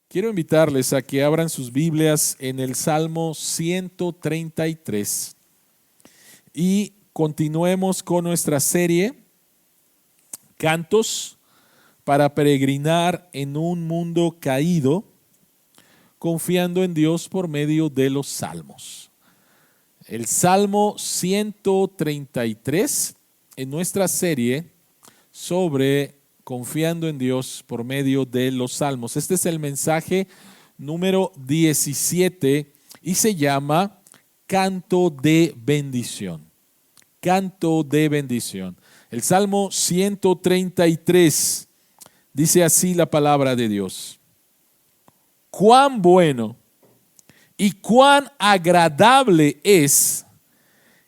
Quiero invitarles a que abran sus Biblias en el Salmo 133 y continuemos con nuestra serie Cantos para peregrinar en un mundo caído, confiando en Dios por medio de los salmos. El Salmo 133 en nuestra serie sobre confiando en Dios por medio de los salmos. Este es el mensaje número 17 y se llama Canto de bendición. Canto de bendición. El Salmo 133 dice así la palabra de Dios. Cuán bueno y cuán agradable es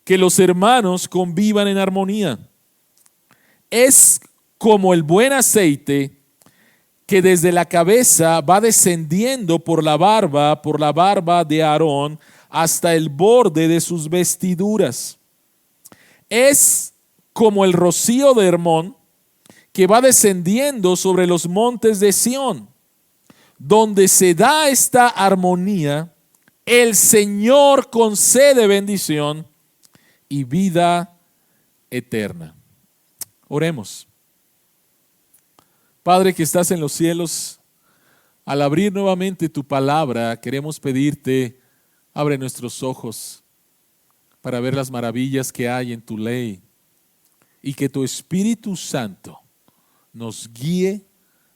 que los hermanos convivan en armonía. Es como el buen aceite que desde la cabeza va descendiendo por la barba de Aarón hasta el borde de sus vestiduras. Es como el rocío de Hermón que va descendiendo sobre los montes de Sión. Donde se da esta armonía, el Señor concede bendición y vida eterna. Oremos. Padre que estás en los cielos, al abrir nuevamente tu palabra, queremos pedirte, abre nuestros ojos para ver las maravillas que hay en tu ley y que tu Espíritu Santo nos guíe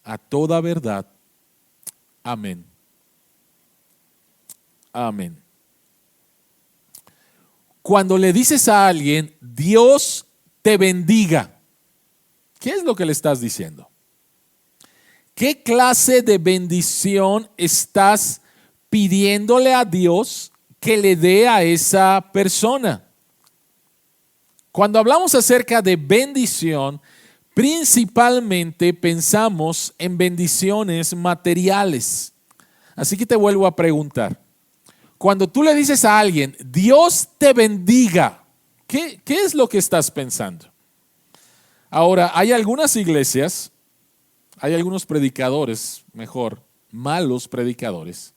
a toda verdad. Amén. Amén. Cuando le dices a alguien, Dios te bendiga, ¿qué es lo que le estás diciendo? ¿Qué clase de bendición estás pidiéndole a Dios que le dé a esa persona? Cuando hablamos acerca de bendición, principalmente pensamos en bendiciones materiales. Así que te vuelvo a preguntar. Cuando tú le dices a alguien, Dios te bendiga, ¿qué es lo que estás pensando? Ahora, hay algunas iglesias, hay algunos predicadores, malos predicadores,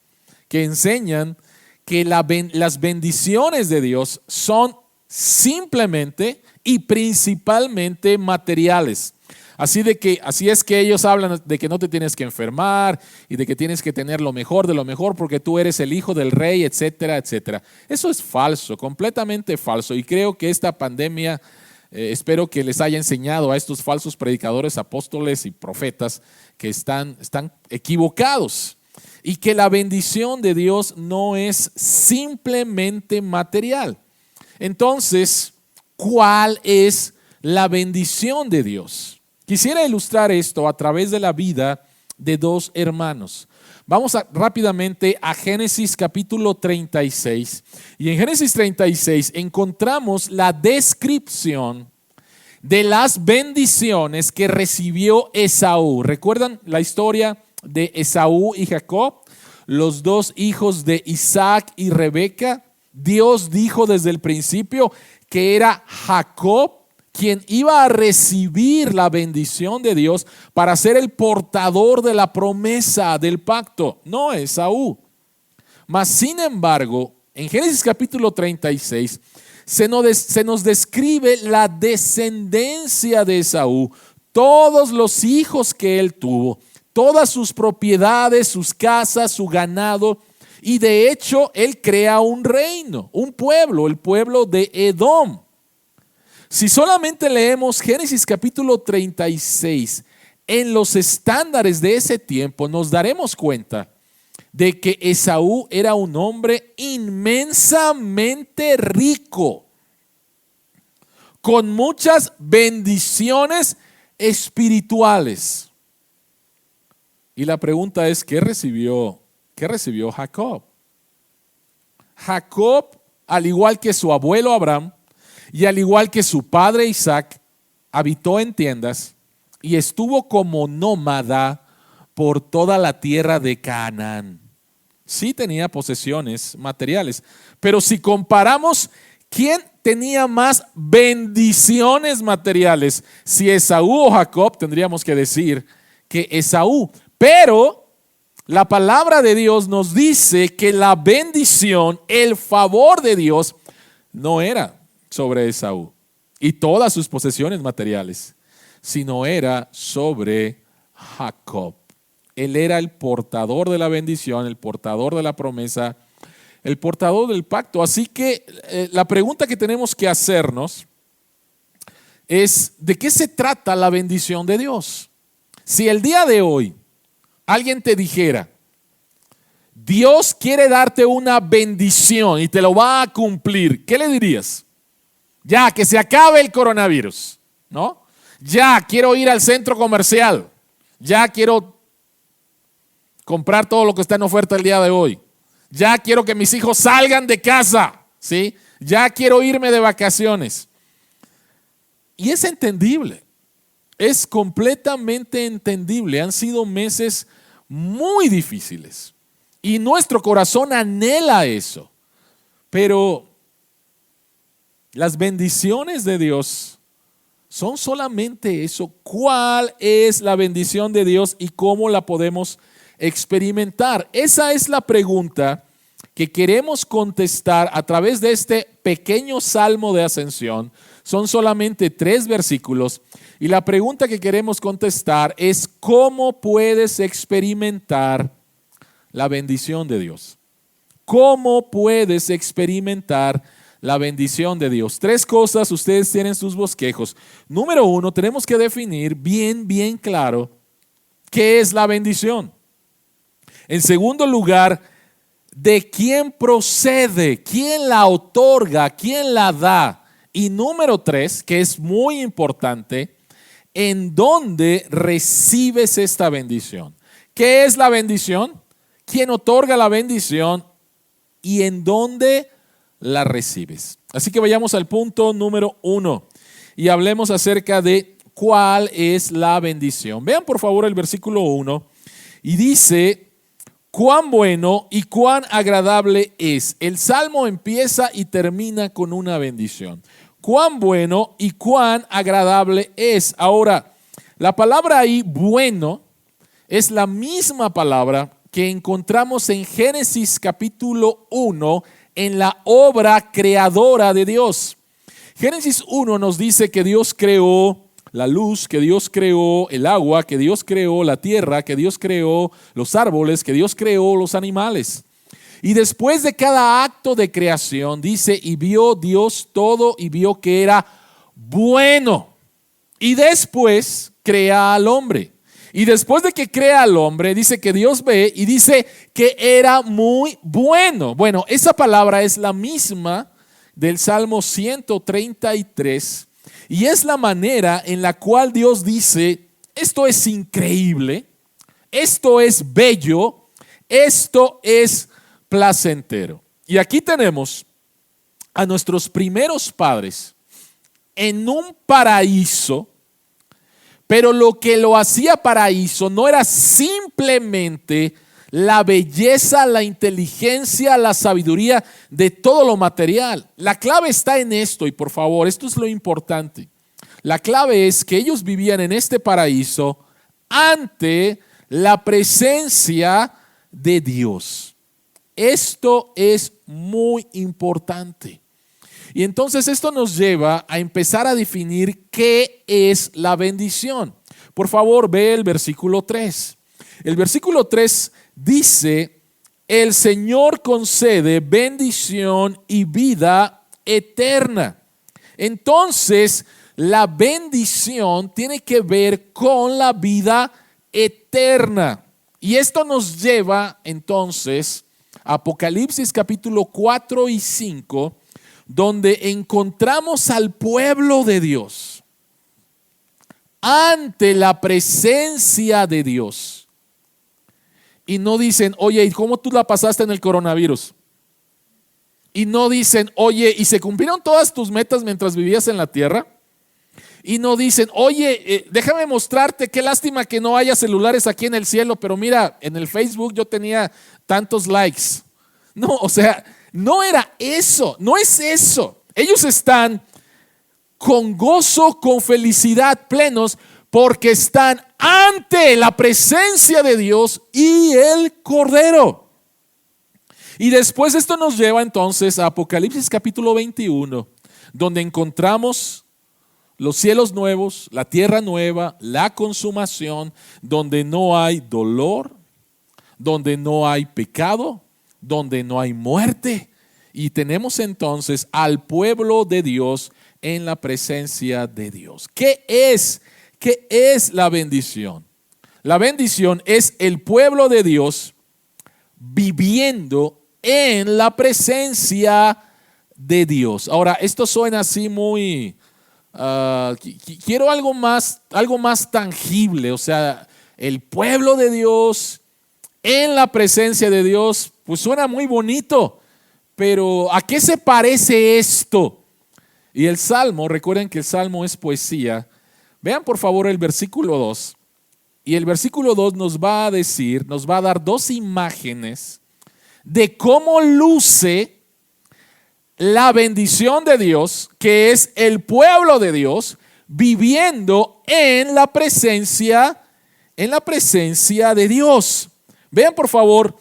que enseñan que las bendiciones de Dios son simplemente y principalmente materiales. Así es que ellos hablan de que no te tienes que enfermar y de que tienes que tener lo mejor de lo mejor porque tú eres el hijo del rey, etcétera, etcétera. Eso es falso, completamente falso. Y creo que esta pandemia, espero que les haya enseñado a estos falsos predicadores, apóstoles y profetas que están equivocados. Y que la bendición de Dios no es simplemente material. Entonces, ¿cuál es la bendición de Dios? Quisiera ilustrar esto a través de la vida de dos hermanos. Vamos rápidamente a Génesis capítulo 36. Y en Génesis 36 encontramos la descripción de las bendiciones que recibió Esaú. ¿Recuerdan la historia de Esaú y Jacob? Los dos hijos de Isaac y Rebeca. Dios dijo desde el principio que era Jacob quien iba a recibir la bendición de Dios para ser el portador de la promesa del pacto, no Esaú. Mas sin embargo, en Génesis capítulo 36 se nos describe la descendencia de Esaú, todos los hijos que él tuvo, todas sus propiedades, sus casas, su ganado. Y de hecho, él crea un reino, un pueblo, el pueblo de Edom. Si solamente leemos Génesis capítulo 36 en los estándares de ese tiempo, nos daremos cuenta de que Esaú era un hombre inmensamente rico, con muchas bendiciones espirituales. Y la pregunta es, ¿qué recibió Jacob? Jacob, al igual que su abuelo Abraham y al igual que su padre Isaac, habitó en tiendas y estuvo como nómada por toda la tierra de Canaán. Sí tenía posesiones materiales, pero si comparamos, ¿quién tenía más bendiciones materiales? Si Esaú o Jacob, tendríamos que decir que Esaú. Pero la palabra de Dios nos dice que la bendición, el favor de Dios, no era sobre Esaú y todas sus posesiones materiales, sino era sobre Jacob. Él era el portador de la bendición, el portador de la promesa, el portador del pacto. Así que la pregunta que tenemos que hacernos es: ¿de qué se trata la bendición de Dios? Si el día de hoy alguien te dijera, Dios quiere darte una bendición y te lo va a cumplir, ¿qué le dirías? Ya, que se acabe el coronavirus, ¿no? Ya, quiero ir al centro comercial. Ya quiero comprar todo lo que está en oferta el día de hoy. Ya quiero que mis hijos salgan de casa, ¿sí? Ya quiero irme de vacaciones. Y es entendible. Es completamente entendible. Han sido meses muy difíciles y nuestro corazón anhela eso. Pero las bendiciones de Dios son solamente eso. ¿Cuál es la bendición de Dios y cómo la podemos experimentar? Esa es la pregunta que queremos contestar a través de este pequeño salmo de ascensión. Son solamente 3 versículos y la pregunta que queremos contestar es: ¿cómo puedes experimentar la bendición de Dios? ¿Cómo puedes experimentar la bendición de Dios? 3 cosas, ustedes tienen sus bosquejos. Número 1, tenemos que definir bien claro qué es la bendición. En segundo lugar, ¿de quién procede? ¿Quién la otorga? ¿Quién la da? Y número 3, que es muy importante, ¿en dónde recibes esta bendición? ¿Qué es la bendición? ¿Quién otorga la bendición? ¿Y en dónde la recibes? Así que vayamos al punto número 1 y hablemos acerca de cuál es la bendición. Vean por favor el versículo 1 y dice: cuán bueno y cuán agradable es. El salmo empieza y termina con una bendición. Cuán bueno y cuán agradable es. Ahora, la palabra ahí, bueno, es la misma palabra que encontramos en Génesis capítulo 1 en la obra creadora de Dios. Génesis 1 nos dice que Dios creó la luz, que Dios creó el agua, que Dios creó la tierra, que Dios creó los árboles, que Dios creó los animales. Y después de cada acto de creación dice: y vio Dios todo y vio que era bueno. Y después crea al hombre. Y después de que crea al hombre, dice que Dios ve y dice que era muy bueno. Bueno, esa palabra es la misma del Salmo 133 y es la manera en la cual Dios dice: esto es increíble, esto es bello, esto es placentero. Y aquí tenemos a nuestros primeros padres en un paraíso. Pero lo que lo hacía paraíso no era simplemente la belleza, la inteligencia, la sabiduría de todo lo material. La clave está en esto, y por favor, esto es lo importante. La clave es que ellos vivían en este paraíso ante la presencia de Dios. Esto es muy importante. Y entonces esto nos lleva a empezar a definir qué es la bendición. Por favor, ve el versículo 3. El versículo 3 dice: el Señor concede bendición y vida eterna. Entonces, la bendición tiene que ver con la vida eterna. Y esto nos lleva entonces a Apocalipsis capítulo 4 y 5, donde encontramos al pueblo de Dios ante la presencia de Dios. Y no dicen: oye, ¿y cómo tú la pasaste en el coronavirus? Y no dicen: oye, ¿y se cumplieron todas tus metas mientras vivías en la tierra? Y no dicen: oye, déjame mostrarte, qué lástima que no haya celulares aquí en el cielo, pero mira, en el Facebook yo tenía tantos likes. No, o sea, no era eso, no es eso. Ellos están con gozo, con felicidad, plenos, porque están ante la presencia de Dios y el Cordero. Y después esto nos lleva entonces a Apocalipsis capítulo 21, donde encontramos los cielos nuevos, la tierra nueva, la consumación, donde no hay dolor, donde no hay pecado, donde no hay muerte. Y tenemos entonces al pueblo de Dios en la presencia de Dios. ¿Qué es la bendición? La bendición es el pueblo de Dios viviendo en la presencia de Dios. Ahora, esto suena así muy... quiero algo más tangible. O sea, el pueblo de Dios en la presencia de Dios, pues suena muy bonito. Pero ¿a qué se parece esto? Y el Salmo, recuerden que el Salmo es poesía. Vean por favor el versículo 2. Y el versículo 2 nos va a dar dos imágenes de cómo luce la bendición de Dios, que es el pueblo de Dios viviendo en la presencia de Dios. Vean por favor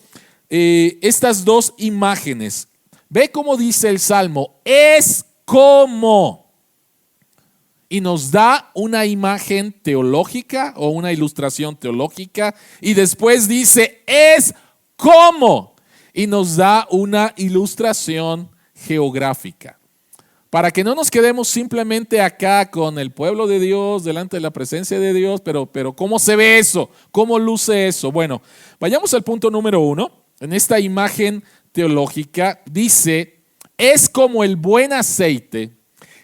estas dos imágenes. Ve cómo dice el Salmo, es como. Y nos da una imagen teológica o una ilustración teológica. Y después dice, es como. Y nos da una ilustración geográfica. Para que no nos quedemos simplemente acá con el pueblo de Dios, delante de la presencia de Dios, pero ¿cómo se ve eso? ¿Cómo luce eso? Bueno, vayamos al punto número 1. En esta imagen teológica dice, es como el buen aceite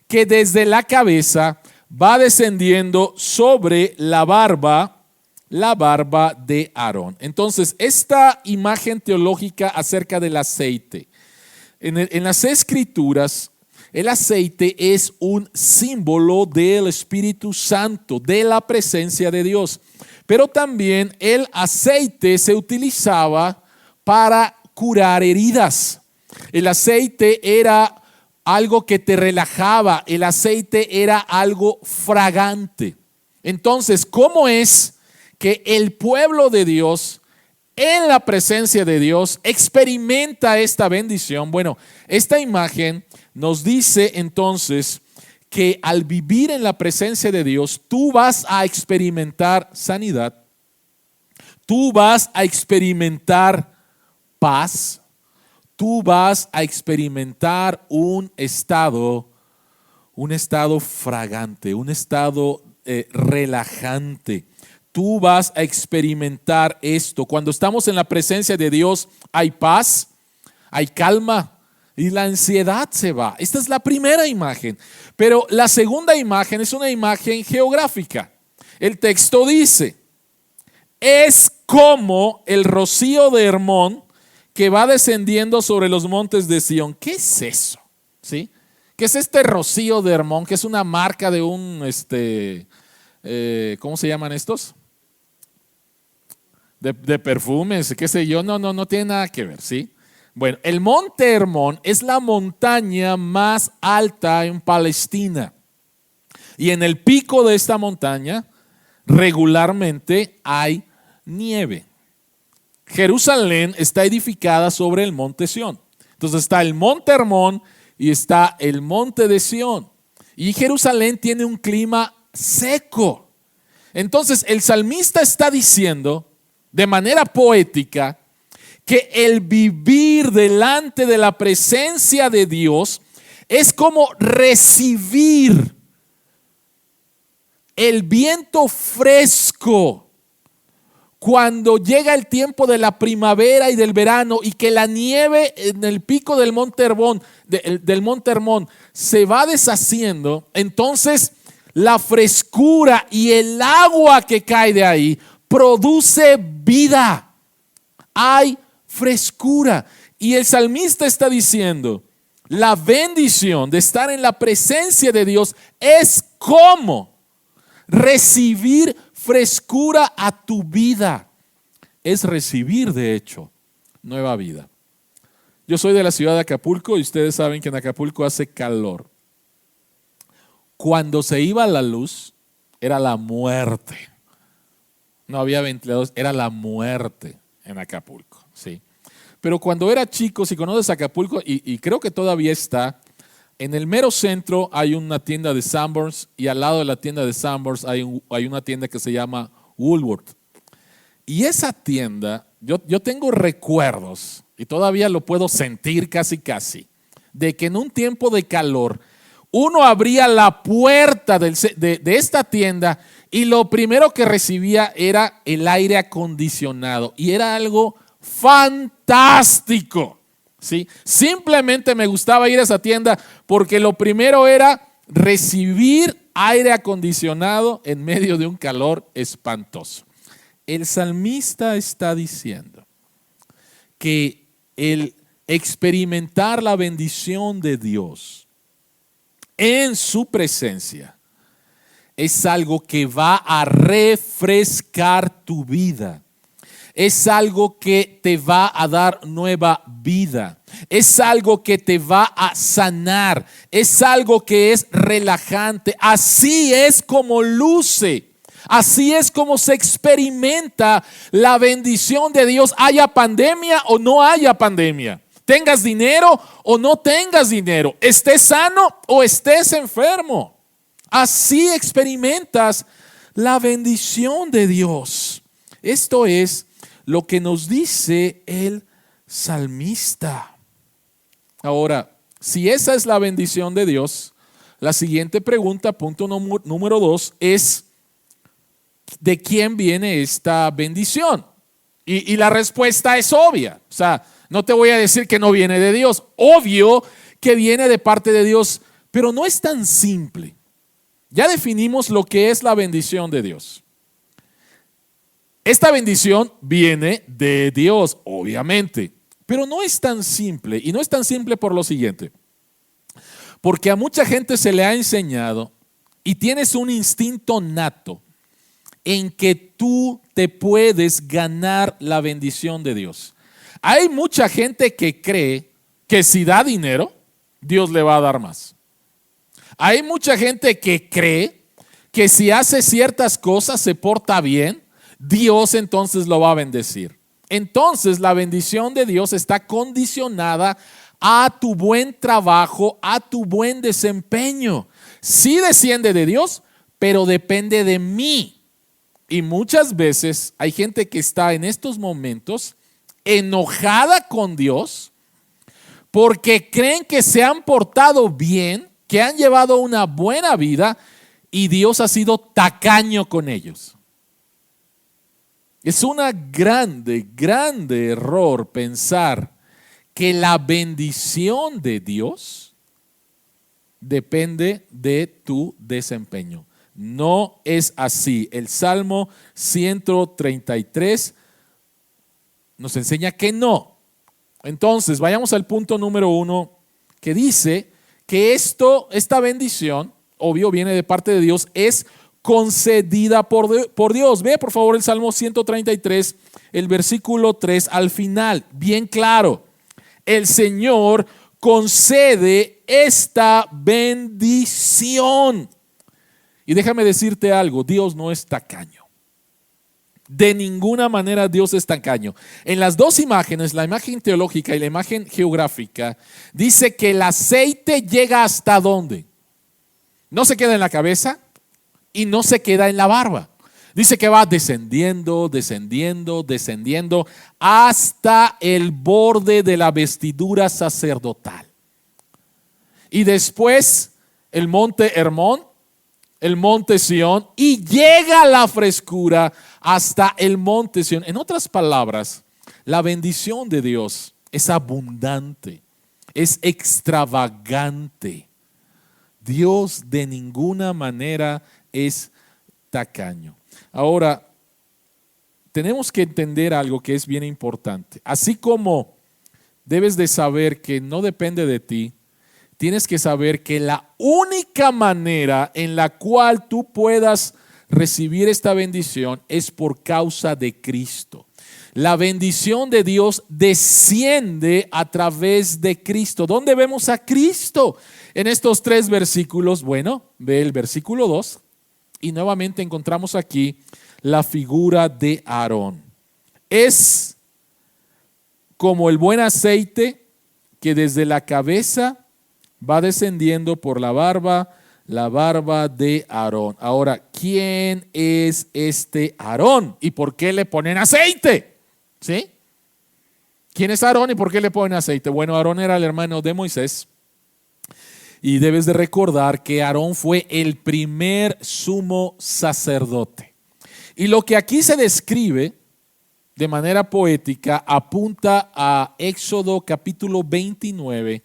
que desde la cabeza va descendiendo sobre la barba de Aarón. Entonces, esta imagen teológica acerca del aceite. En las Escrituras, el aceite es un símbolo del Espíritu Santo, de la presencia de Dios. Pero también el aceite se utilizaba para curar heridas. El aceite era algo que te relajaba, el aceite era algo fragante. Entonces, ¿cómo es que el pueblo de Dios en la presencia de Dios experimenta esta bendición? Bueno, esta imagen nos dice entonces que al vivir en la presencia de Dios, tú vas a experimentar sanidad, tú vas a experimentar paz, tú vas a experimentar un estado fragante, un estado relajante. Tú vas a experimentar esto. Cuando estamos en la presencia de Dios, hay paz, hay calma y la ansiedad se va. Esta es la primera imagen. Pero la segunda imagen es una imagen geográfica. El texto dice, es como el rocío de Hermón que va descendiendo sobre los montes de Sión. ¿Qué es eso? ¿Sí? ¿Qué es este rocío de Hermón? Que es una marca de un, ¿cómo se llaman estos? De perfumes, qué sé yo. No tiene nada que ver, ¿sí? Bueno, el monte Hermón es la montaña más alta en Palestina. Y en el pico de esta montaña regularmente hay nieve. Jerusalén está edificada sobre el monte Sión. Entonces está el monte Hermón y está el monte de Sión. Y Jerusalén tiene un clima seco. Entonces el salmista está diciendo de manera poética que el vivir delante de la presencia de Dios es como recibir el viento fresco cuando llega el tiempo de la primavera y del verano y que la nieve en el pico del monte Hermón se va deshaciendo. Entonces la frescura y el agua que cae de ahí produce vida. Hay frescura. Y el salmista está diciendo, la bendición de estar en la presencia de Dios es como recibir frescura a tu vida. Es recibir, de hecho, nueva vida. Yo soy de la ciudad de Acapulco y ustedes saben que en Acapulco hace calor. Cuando se iba la luz, era la muerte. No había ventiladores, era la muerte en Acapulco, ¿sí? Pero cuando era chico, si conoces Acapulco, y creo que todavía está, en el mero centro hay una tienda de Sanborns y al lado de la tienda de Sanborns hay una tienda que se llama Woolworth. Y esa tienda, yo tengo recuerdos, y todavía lo puedo sentir casi, de que en un tiempo de calor, uno abría la puerta de esta tienda y lo primero que recibía era el aire acondicionado. Y era algo fantástico, ¿sí? Simplemente me gustaba ir a esa tienda porque lo primero era recibir aire acondicionado en medio de un calor espantoso. El salmista está diciendo que el experimentar la bendición de Dios en su presencia es algo que va a refrescar tu vida. Es algo que te va a dar nueva vida. Es algo que te va a sanar. Es algo que es relajante. Así es como luce. Así es como se experimenta la bendición de Dios. Haya pandemia o no haya pandemia. Tengas dinero o no tengas dinero. Estés sano o estés enfermo. Así experimentas la bendición de Dios. Esto es lo que nos dice el salmista. Ahora, si esa es la bendición de Dios, la siguiente pregunta, punto número 2, es ¿de quién viene esta bendición? Y la respuesta es obvia. O sea, no te voy a decir que no viene de Dios. Obvio que viene de parte de Dios, pero no es tan simple. Ya definimos lo que es la bendición de Dios. Esta bendición viene de Dios, obviamente, pero no es tan simple. Y no es tan simple por lo siguiente. Porque a mucha gente se le ha enseñado y tienes un instinto nato en que tú te puedes ganar la bendición de Dios. Hay mucha gente que cree que si da dinero, Dios le va a dar más. Hay mucha gente que cree que si hace ciertas cosas, se porta bien, Dios entonces lo va a bendecir. Entonces la bendición de Dios está condicionada a tu buen trabajo, a tu buen desempeño. Sí desciende de Dios, pero depende de mí. Y muchas veces hay gente que está en estos momentos enojada con Dios porque creen que se han portado bien, que han llevado una buena vida y Dios ha sido tacaño con ellos. Es una grande error pensar que la bendición de Dios depende de tu desempeño. No es así. El Salmo 133 nos enseña que no. Entonces, vayamos al punto número 1, que dice que esta bendición, obvio, viene de parte de Dios, es concedida por Dios. Ve por favor el Salmo 133, el versículo 3 al final, bien claro. El Señor concede esta bendición. Y déjame decirte algo, Dios no es tacaño. De ninguna manera Dios es tacaño. En las dos imágenes, la imagen teológica y la imagen geográfica, dice que el aceite llega hasta ¿dónde? No se queda en la cabeza y no se queda en la barba. Dice que va descendiendo hasta el borde de la vestidura sacerdotal. Y después el monte Hermón, el monte Sión, y llega la frescura hasta el monte Sión. En otras palabras, la bendición de Dios es abundante, es extravagante. Dios de ninguna manera es tacaño. Ahora, tenemos que entender algo que es bien importante. Así como debes de saber que no depende de ti, tienes que saber que la única manera en la cual tú puedas recibir esta bendición es por causa de Cristo. La bendición de Dios desciende a través de Cristo. ¿Dónde vemos a Cristo? En estos 3 versículos, bueno, ve el versículo 2, Y nuevamente encontramos aquí la figura de Aarón. Es como el buen aceite que desde la cabeza va descendiendo por la barba de Aarón. Ahora, ¿quién es este Aarón? ¿Y por qué le ponen aceite? ¿Sí? ¿Quién es Aarón y por qué le ponen aceite? Bueno, Aarón era el hermano de Moisés. Y debes de recordar que Aarón fue el primer sumo sacerdote. Y lo que aquí se describe de manera poética apunta a Éxodo capítulo 29,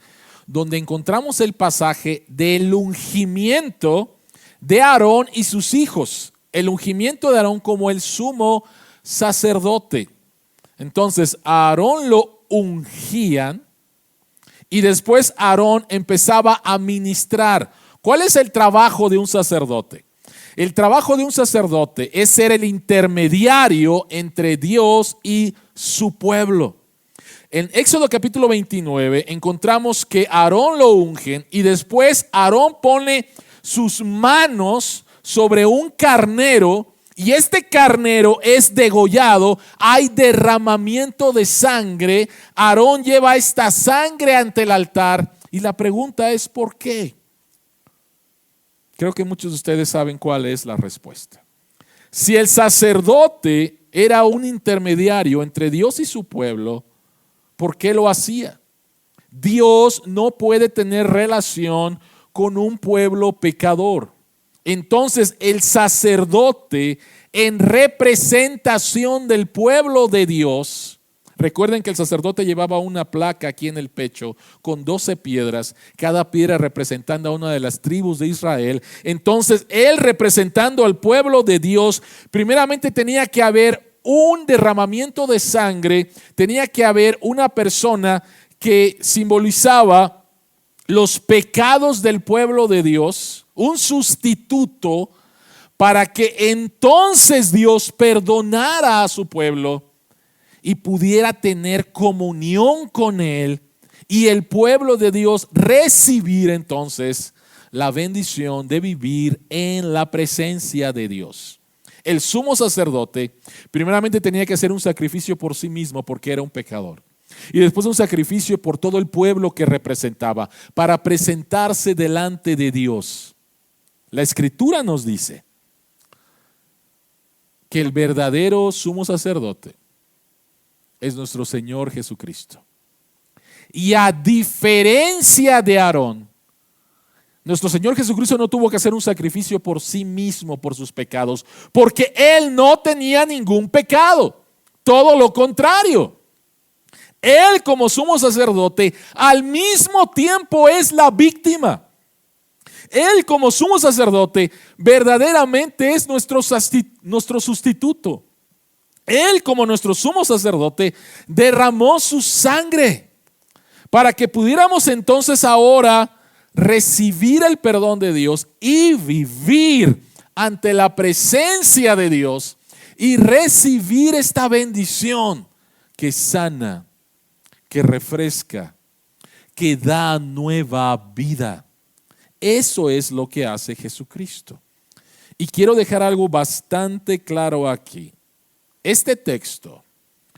donde encontramos el pasaje del ungimiento de Aarón y sus hijos. El ungimiento de Aarón como el sumo sacerdote. Entonces, a Aarón lo ungían y después Aarón empezaba a ministrar. ¿Cuál es el trabajo de un sacerdote? El trabajo de un sacerdote es ser el intermediario entre Dios y su pueblo. En Éxodo capítulo 29 encontramos que Aarón lo ungen y después Aarón pone sus manos sobre un carnero y este carnero es degollado, hay derramamiento de sangre, Aarón lleva esta sangre ante el altar y la pregunta es ¿por qué? Creo que muchos de ustedes saben cuál es la respuesta. Si el sacerdote era un intermediario entre Dios y su pueblo, ¿por qué lo hacía? Dios no puede tener relación con un pueblo pecador. Entonces el sacerdote en representación del pueblo de Dios, recuerden que el sacerdote llevaba una placa aquí en el pecho con 12 piedras, cada piedra representando a una de las tribus de Israel. Entonces él representando al pueblo de Dios, primeramente tenía que haber un derramamiento de sangre, tenía que haber una persona que simbolizaba los pecados del pueblo de Dios, un sustituto para que entonces Dios perdonara a su pueblo y pudiera tener comunión con él y el pueblo de Dios recibir entonces la bendición de vivir en la presencia de Dios. El sumo sacerdote primeramente tenía que hacer un sacrificio por sí mismo porque era un pecador. Y después un sacrificio por todo el pueblo que representaba para presentarse delante de Dios. La Escritura nos dice que el verdadero sumo sacerdote es nuestro Señor Jesucristo. Y a diferencia de Aarón, nuestro Señor Jesucristo no tuvo que hacer un sacrificio por sí mismo, por sus pecados, porque Él no tenía ningún pecado. Todo lo contrario. Él como sumo sacerdote al mismo tiempo es la víctima. Él como sumo sacerdote verdaderamente es nuestro sustituto. Él como nuestro sumo sacerdote derramó su sangre para que pudiéramos entonces ahora recibir el perdón de Dios y vivir ante la presencia de Dios y recibir esta bendición que sana, que refresca, que da nueva vida. Eso es lo que hace Jesucristo. Y quiero dejar algo bastante claro aquí. Este texto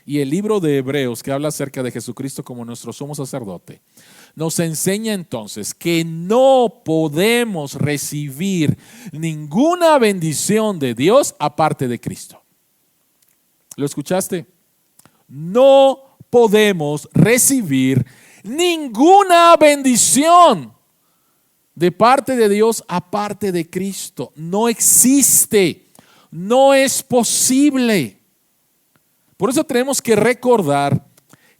y el libro de Hebreos que habla acerca de Jesucristo como nuestro sumo sacerdote nos enseña entonces que no podemos recibir ninguna bendición de Dios aparte de Cristo. ¿Lo escuchaste? No podemos recibir ninguna bendición de parte de Dios aparte de Cristo. No existe, no es posible. Por eso tenemos que recordar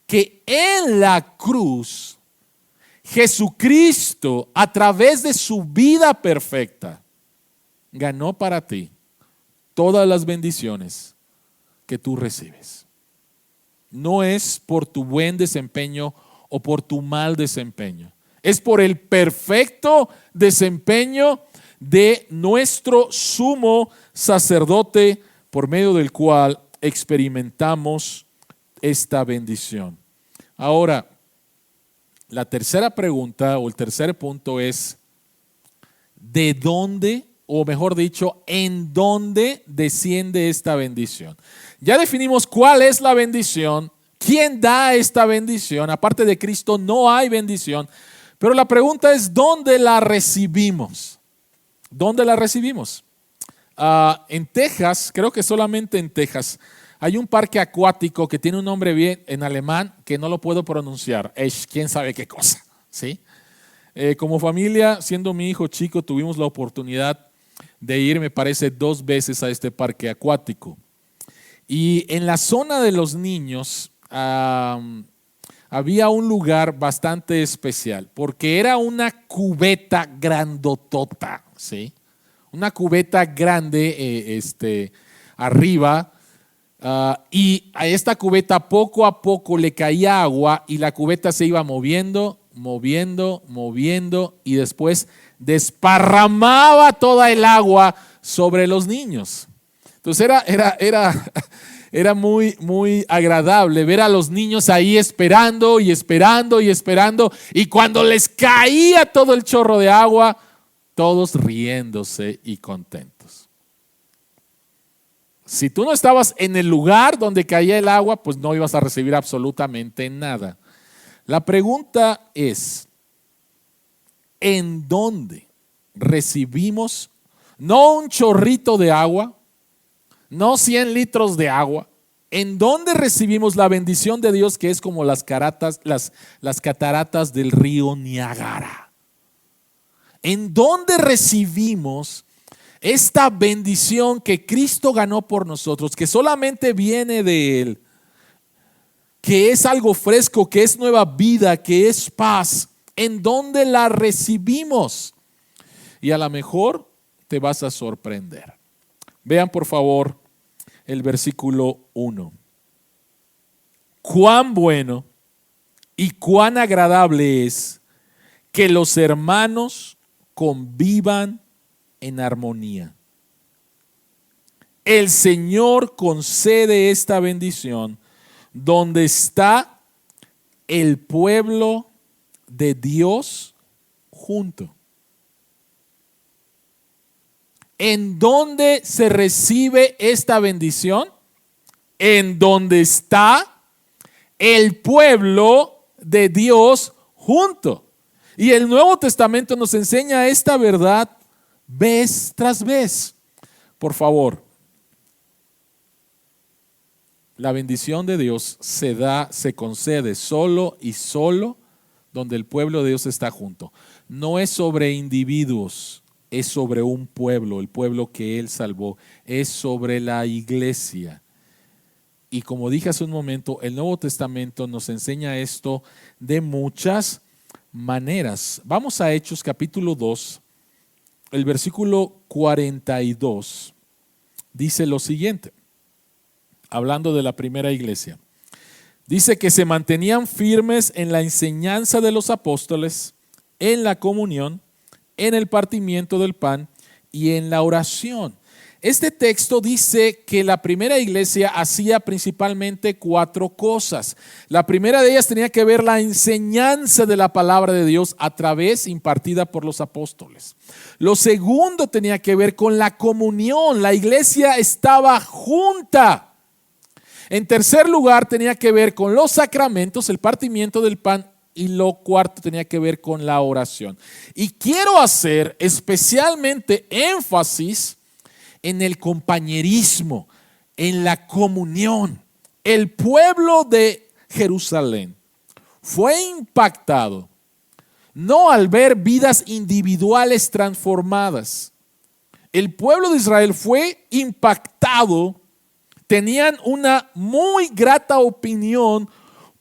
que en la cruz Jesucristo, a través de su vida perfecta, ganó para ti todas las bendiciones que tú recibes. No es por tu buen desempeño o por tu mal desempeño. Es por el perfecto desempeño de nuestro sumo sacerdote, por medio del cual experimentamos esta bendición. Ahora, la tercera pregunta o el tercer punto es: ¿de dónde o mejor dicho, en dónde desciende esta bendición. Ya definimos cuál es la bendición, quién da esta bendición. Aparte de Cristo no hay bendición, pero la pregunta es ¿dónde la recibimos? ¿Dónde la recibimos? En Texas, creo que solamente en Texas, hay un parque acuático que tiene un nombre bien en alemán que no lo puedo pronunciar. Es quién sabe qué cosa, ¿sí? Como familia, siendo mi hijo chico, tuvimos la oportunidad de ir, me parece, 2 veces a este parque acuático. Y en la zona de los niños había un lugar bastante especial, porque era una cubeta grandotota, ¿sí? Una cubeta grande arriba, y a esta cubeta poco a poco le caía agua y la cubeta se iba moviendo, y después desparramaba toda el agua sobre los niños. Entonces era muy, muy agradable ver a los niños ahí esperando, y cuando les caía todo el chorro de agua, todos riéndose y contentos. Si tú no estabas en el lugar donde caía el agua, pues no ibas a recibir absolutamente nada. La pregunta es, ¿en dónde recibimos no un chorrito de agua, no 100 litros de agua? ¿En dónde recibimos la bendición de Dios que es como las cataratas del río Niágara? ¿En dónde recibimos esta bendición que Cristo ganó por nosotros, que solamente viene de Él, que es algo fresco, que es nueva vida, que es paz? ¿En dónde la recibimos? Y a lo mejor te vas a sorprender. Vean por favor el versículo 1. Cuán bueno y cuán agradable es que los hermanos convivan en armonía. El Señor concede esta bendición donde está el pueblo de Dios junto. ¿En dónde se recibe esta bendición? En donde está el pueblo de Dios junto. Y el Nuevo Testamento nos enseña esta verdad vez tras vez. Por favor, la bendición de Dios se concede solo y solo donde el pueblo de Dios está junto. No es sobre individuos, es sobre un pueblo, el pueblo que Él salvó, es sobre la iglesia. Y como dije hace un momento, el Nuevo Testamento nos enseña esto de muchas maneras. Vamos a Hechos capítulo 2, el versículo 42, dice lo siguiente, hablando de la primera iglesia. Dice que se mantenían firmes en la enseñanza de los apóstoles, en la comunión, en el partimiento del pan y en la oración. Este texto dice que la primera iglesia hacía principalmente 4 cosas. La primera de ellas tenía que ver la enseñanza de la palabra de Dios impartida por los apóstoles. Lo segundo tenía que ver con la comunión. La iglesia estaba junta. En tercer lugar tenía que ver con los sacramentos, el partimiento del pan, y lo cuarto tenía que ver con la oración. Y quiero hacer especialmente énfasis en el compañerismo, en la comunión. El pueblo de Jerusalén fue impactado no al ver vidas individuales transformadas. El pueblo de Israel fue impactado, tenían una muy grata opinión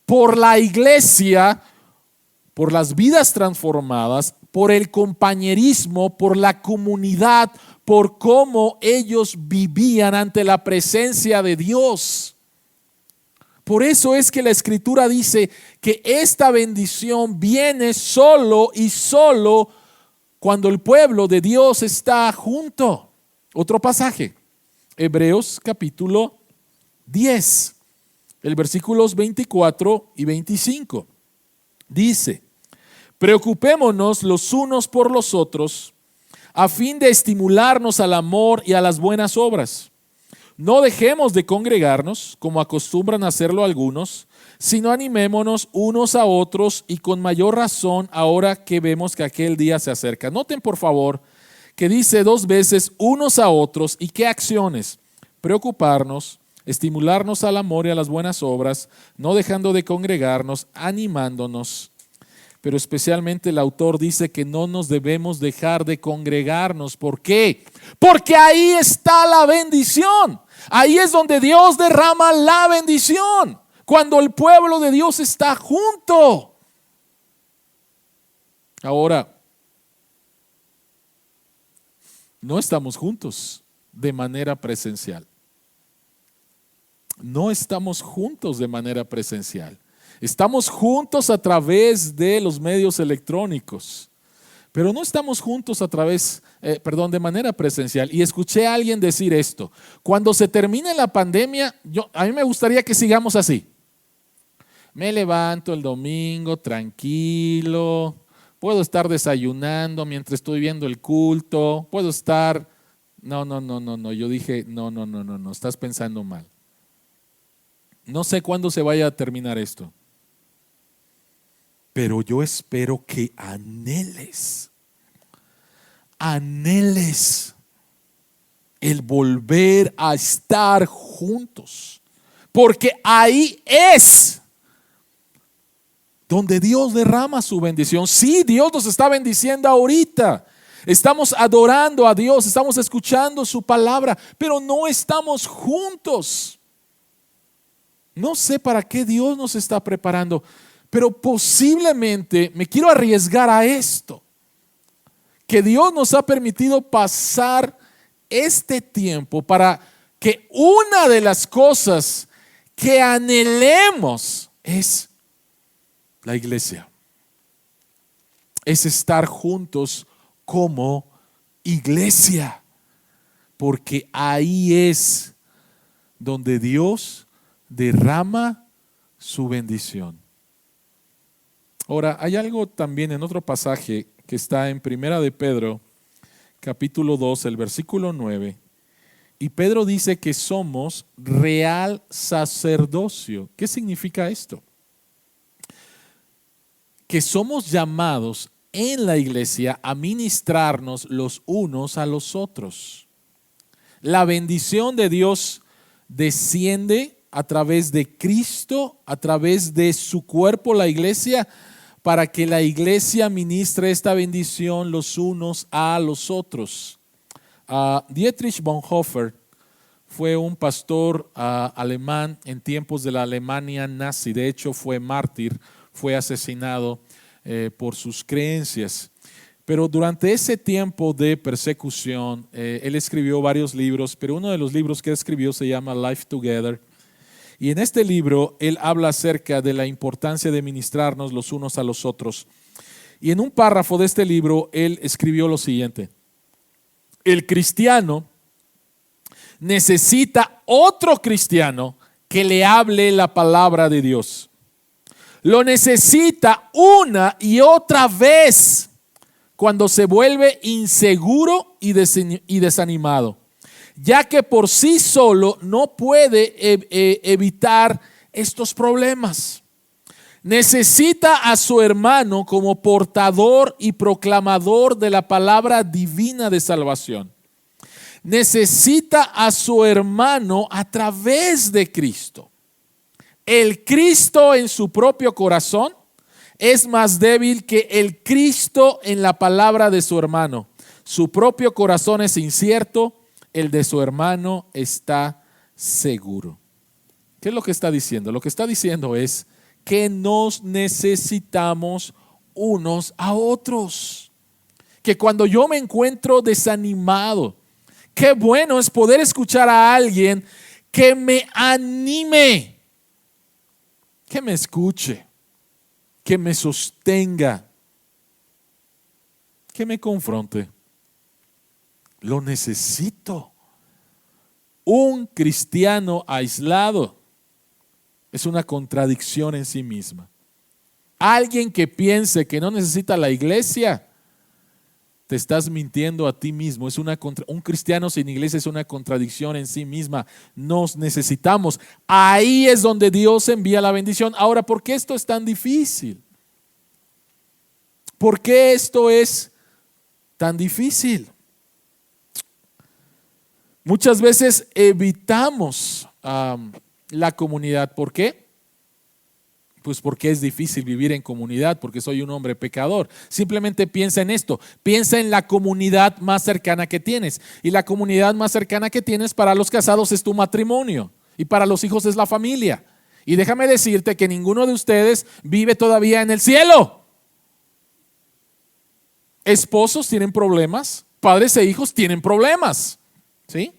por la iglesia, por las vidas transformadas, por el compañerismo, por la comunidad, por cómo ellos vivían ante la presencia de Dios. Por eso es que la Escritura dice que esta bendición viene solo y solo cuando el pueblo de Dios está junto. Otro pasaje, Hebreos capítulo 10, el versículos 24 y 25. Dice: preocupémonos los unos por los otros, a fin de estimularnos al amor y a las buenas obras. No dejemos de congregarnos, como acostumbran a hacerlo algunos, sino animémonos unos a otros y con mayor razón ahora que vemos que aquel día se acerca. Noten por favor que dice 2 veces unos a otros y qué acciones. Preocuparnos, estimularnos al amor y a las buenas obras, no dejando de congregarnos, animándonos. Pero especialmente el autor dice que no nos debemos dejar de congregarnos. ¿Por qué? Porque ahí está la bendición. Ahí es donde Dios derrama la bendición. Cuando el pueblo de Dios está junto. Ahora, no estamos juntos de manera presencial. No estamos juntos de manera presencial. Estamos juntos a través de los medios electrónicos, pero no estamos juntos de manera presencial. Y escuché a alguien decir esto: cuando se termine la pandemia, a mí me gustaría que sigamos así. Me levanto el domingo tranquilo, puedo estar desayunando mientras estoy viendo el culto, puedo estar... No, yo dije, no, estás pensando mal. No sé cuándo se vaya a terminar esto, pero yo espero que anheles el volver a estar juntos, porque ahí es donde Dios derrama su bendición. Sí, Dios nos está bendiciendo ahorita. Estamos adorando a Dios, estamos escuchando su palabra, pero no estamos juntos. No sé para qué Dios nos está preparando, pero posiblemente me quiero arriesgar a esto, que Dios nos ha permitido pasar este tiempo para que una de las cosas que anhelemos es la iglesia, es estar juntos como iglesia, porque ahí es donde Dios derrama su bendición. Ahora, hay algo también en otro pasaje que está en Primera de Pedro, capítulo 2, el versículo 9. Y Pedro dice que somos real sacerdocio. ¿Qué significa esto? Que somos llamados en la iglesia a ministrarnos los unos a los otros. La bendición de Dios desciende a través de Cristo, a través de su cuerpo, la iglesia, para que la iglesia ministre esta bendición los unos a los otros. Dietrich Bonhoeffer fue un pastor alemán en tiempos de la Alemania nazi. De hecho, fue mártir, fue asesinado por sus creencias. Pero durante ese tiempo de persecución, él escribió varios libros, pero uno de los libros que escribió se llama Life Together. Y en este libro él habla acerca de la importancia de ministrarnos los unos a los otros. Y en un párrafo de este libro él escribió lo siguiente: el cristiano necesita otro cristiano que le hable la palabra de Dios. Lo necesita una y otra vez cuando se vuelve inseguro y desanimado, ya que por sí solo no puede evitar estos problemas. Necesita a su hermano como portador y proclamador de la palabra divina de salvación. Necesita a su hermano a través de Cristo. El Cristo en su propio corazón es más débil que el Cristo en la palabra de su hermano. Su propio corazón es incierto, el de su hermano está seguro. ¿Qué es lo que está diciendo? Lo que está diciendo es que nos necesitamos unos a otros. Que cuando yo me encuentro desanimado, qué bueno es poder escuchar a alguien que me anime, que me escuche, que me sostenga, que me confronte. Lo necesito. Un cristiano aislado es una contradicción en sí misma. Alguien que piense que no necesita la iglesia te estás mintiendo a ti mismo. Un cristiano sin iglesia es una contradicción en sí misma. Nos necesitamos. Ahí es donde Dios envía la bendición. Ahora, ¿por qué esto es tan difícil? ¿Por qué esto es tan difícil? Muchas veces evitamos la comunidad. ¿Por qué? Pues porque es difícil vivir en comunidad, porque soy un hombre pecador. Simplemente piensa en esto, piensa en la comunidad más cercana que tienes. Y la comunidad más cercana que tienes para los casados es tu matrimonio y para los hijos es la familia. Y déjame decirte que ninguno de ustedes vive todavía en el cielo. Esposos tienen problemas, padres e hijos tienen problemas, ¿sí?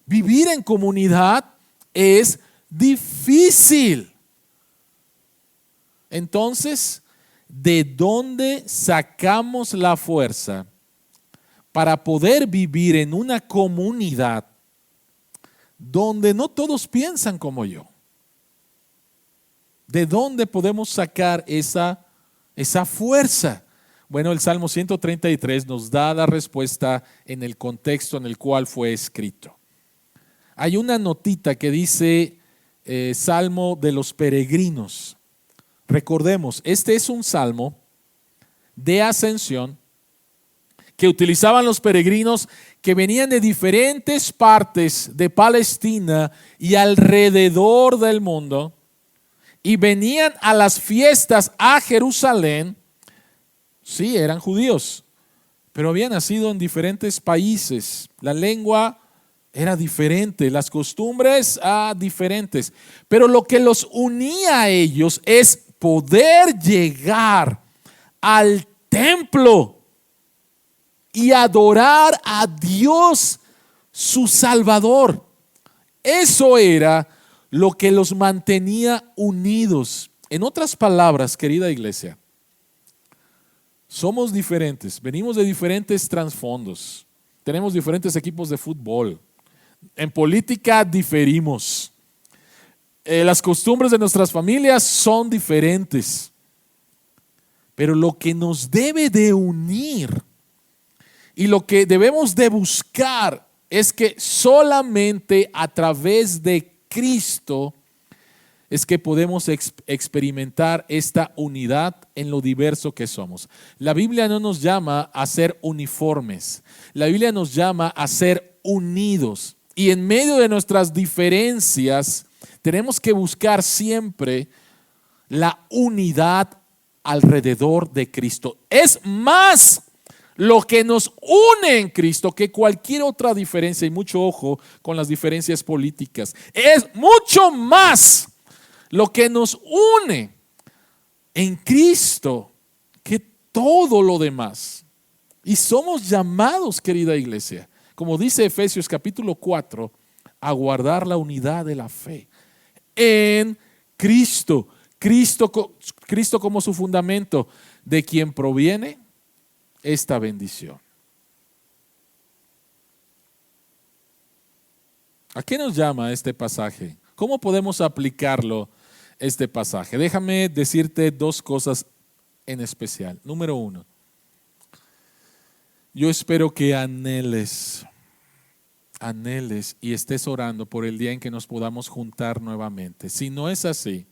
Vivir en comunidad es difícil. Entonces, ¿de dónde sacamos la fuerza para poder vivir en una comunidad donde no todos piensan como yo? ¿De dónde podemos sacar esa fuerza? Bueno, el Salmo 133 nos da la respuesta en el contexto en el cual fue escrito. Hay una notita que dice Salmo de los peregrinos. Recordemos, este es un salmo de ascensión que utilizaban los peregrinos que venían de diferentes partes de Palestina y alrededor del mundo y venían a las fiestas a Jerusalén. Sí, eran judíos, pero habían nacido en diferentes países. La lengua era diferente, las costumbres diferentes. Pero lo que los unía a ellos es poder llegar al templo y adorar a Dios, su Salvador. Eso era lo que los mantenía unidos. En otras palabras, querida iglesia, somos diferentes, venimos de diferentes trasfondos, tenemos diferentes equipos de fútbol, en política diferimos, las costumbres de nuestras familias son diferentes, pero lo que nos debe de unir y lo que debemos de buscar es que solamente a través de Cristo es que podemos experimentar esta unidad en lo diverso que somos. La Biblia no nos llama a ser uniformes, la Biblia nos llama a ser unidos. Y en medio de nuestras diferencias tenemos que buscar siempre la unidad alrededor de Cristo. Es más lo que nos une en Cristo que cualquier otra diferencia, y mucho ojo con las diferencias políticas. Es mucho más lo que nos une en Cristo que todo lo demás. Y somos llamados, querida iglesia, como dice Efesios capítulo 4, a guardar la unidad de la fe en Cristo. Cristo como su fundamento, de quien proviene esta bendición. ¿A qué nos llama este pasaje? ¿Cómo podemos aplicarlo este pasaje? Déjame decirte dos cosas en especial. Número uno, yo espero que anheles y estés orando por el día en que nos podamos juntar nuevamente. Si no es así,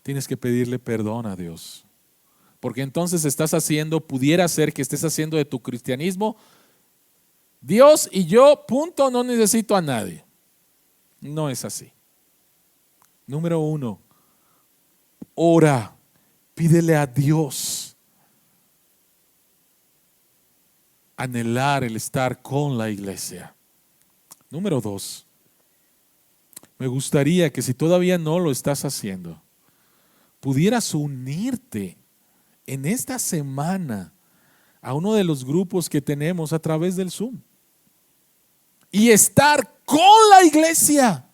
tienes que pedirle perdón a Dios. Porque entonces pudiera ser que estés haciendo de tu cristianismo, Dios y yo, punto, no necesito a nadie. No es así. Número uno, ora, pídele a Dios anhelar el estar con la iglesia. Número dos, me gustaría que si todavía no lo estás haciendo, pudieras unirte en esta semana a uno de los grupos que tenemos a través del Zoom y estar con la iglesia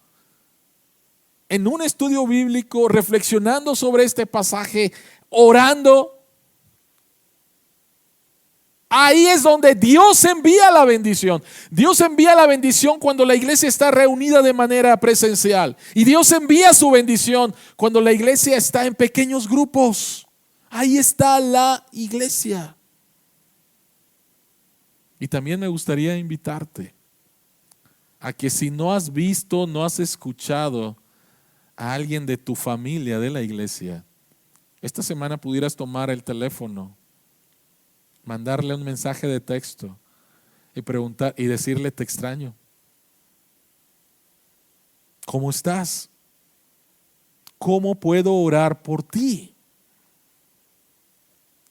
en un estudio bíblico, reflexionando sobre este pasaje, orando. Ahí es donde Dios envía la bendición. Dios envía la bendición cuando la iglesia está reunida de manera presencial. Y Dios envía su bendición cuando la iglesia está en pequeños grupos. Ahí está la iglesia. Y también me gustaría invitarte a que si no has visto, no has escuchado a alguien de tu familia, de la iglesia, esta semana pudieras tomar el teléfono, mandarle un mensaje de texto y preguntar y decirle: te extraño. ¿Cómo estás? ¿Cómo puedo orar por ti?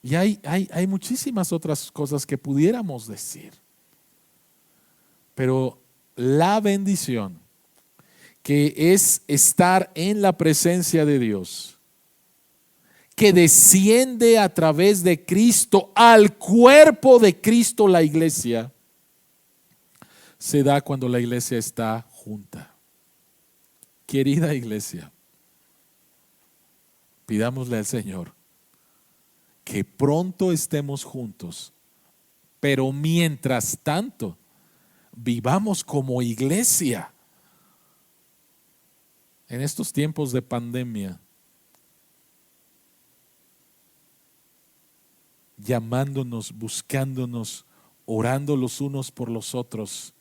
Y hay muchísimas otras cosas que pudiéramos decir. Pero la bendición que es estar en la presencia de Dios, que desciende a través de Cristo al cuerpo de Cristo, la iglesia, se da cuando la iglesia está junta. Querida iglesia, pidámosle al Señor que pronto estemos juntos, pero mientras tanto, vivamos como iglesia. En estos tiempos de pandemia, llamándonos, buscándonos, orando los unos por los otros,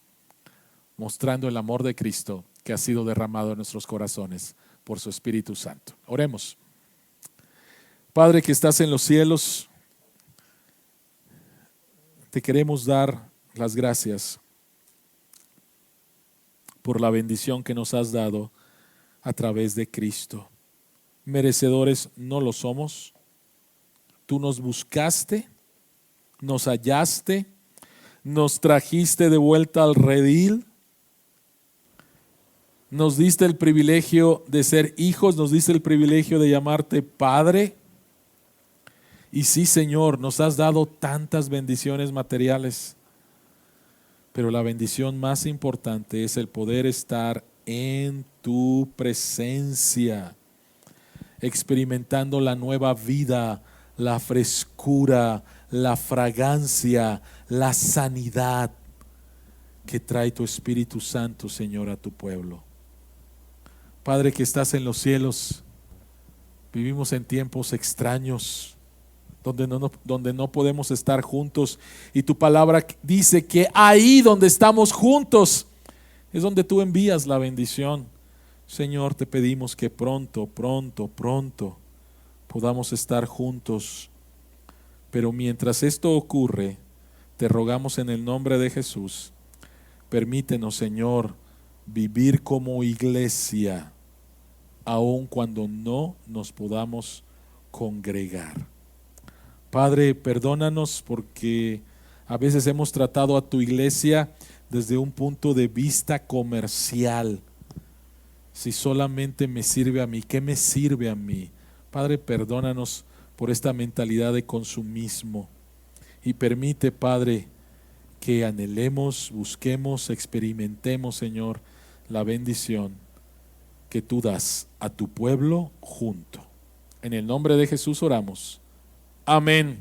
mostrando el amor de Cristo que ha sido derramado en nuestros corazones por su Espíritu Santo. Oremos. Padre que estás en los cielos, te queremos dar las gracias por la bendición que nos has dado a través de Cristo. Merecedores no lo somos. Tú nos buscaste, nos hallaste, nos trajiste de vuelta al redil, nos diste el privilegio de ser hijos, nos diste el privilegio de llamarte Padre. Y sí, Señor, nos has dado tantas bendiciones materiales, pero la bendición más importante es el poder estar en tu presencia, experimentando la nueva vida, la frescura, la fragancia, la sanidad que trae tu Espíritu Santo, Señor, a tu pueblo. Padre que estás en los cielos, vivimos en tiempos extraños, donde no podemos estar juntos, y tu palabra dice que ahí donde estamos juntos es donde tú envías la bendición. Señor, te pedimos que pronto podamos estar juntos, pero mientras esto ocurre, te rogamos en el nombre de Jesús, permítenos, Señor, vivir como iglesia, aun cuando no nos podamos congregar. Padre, perdónanos porque a veces hemos tratado a tu iglesia desde un punto de vista comercial. Si solamente me sirve a mí, ¿qué me sirve a mí? Padre, perdónanos por esta mentalidad de consumismo y permite, Padre, que anhelemos, busquemos, experimentemos, Señor, la bendición que tú das a tu pueblo junto. En el nombre de Jesús oramos. Amén.